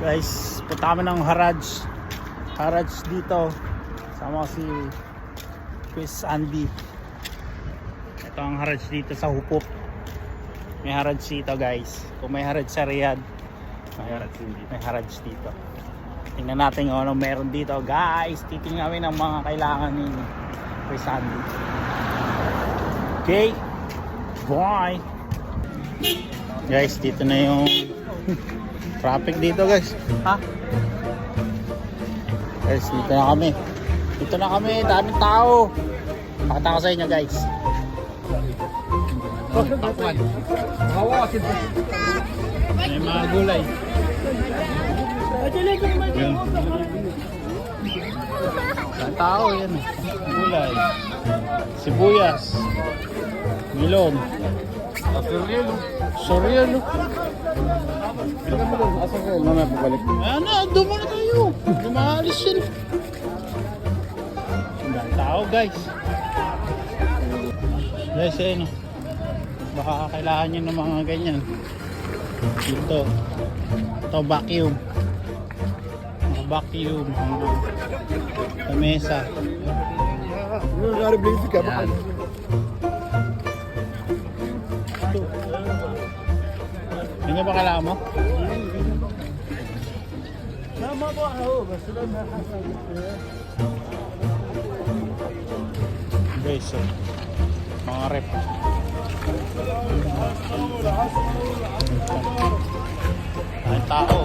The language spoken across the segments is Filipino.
Guys, punta kami ng Haraj dito. Sama ko si Chris Andy. Ito ang Haraj dito sa Hupok. May Haraj dito guys. Kung may Haraj sa Riyadh, may Haraj dito. Tingnan natin kung ano meron dito guys. Titingnan namin ang mga kailangan ni Chris Andy. Okay, bye. Guys, dito na yung traffic dito guys. Ha? Guys, dito na kami. Dito na kami, daming tao. Pakita ko sa inyo guys. May mga gulay. Yan. Daming tao yan. Gulay. Sibuyas. Milong. Sorielo. Mamaya pabalik. Ano, doon muna tayo. Lumaalis yun. Ang tao guys. Guys, ayun. Baka kailangan nyo ng mga ganyan. Dito. Ito vacuum. Mga vacuum. Mga mesa. Yan. Hindi ba kailangan mo? Guys, so, mga rep. Ay tao.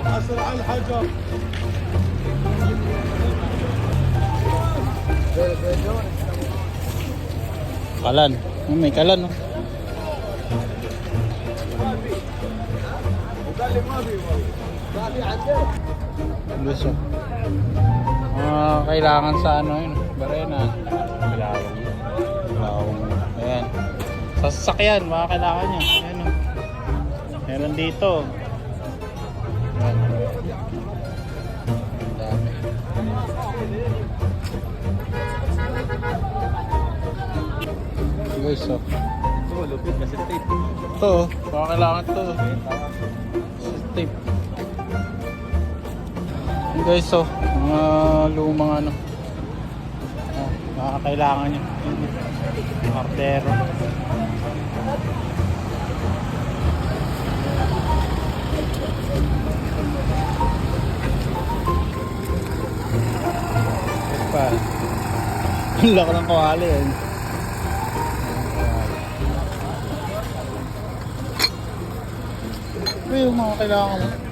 Kalan. May kalan, no? Gusto. Kailangan sa ano yun, barena. Bilawang. Ayan. Sa sasakyan, mga kailangan nyo. Ayan o. Meron dito. Ayan. Ang dami. Guys, oh. Lupit kasi tape. Ito, mga kailangan ito. Tape. Guys, so mga lumang ano, makakailangan nyo. Martero. Pa. Ang laki ng kawali yan. Ito yung mga kailangan mo.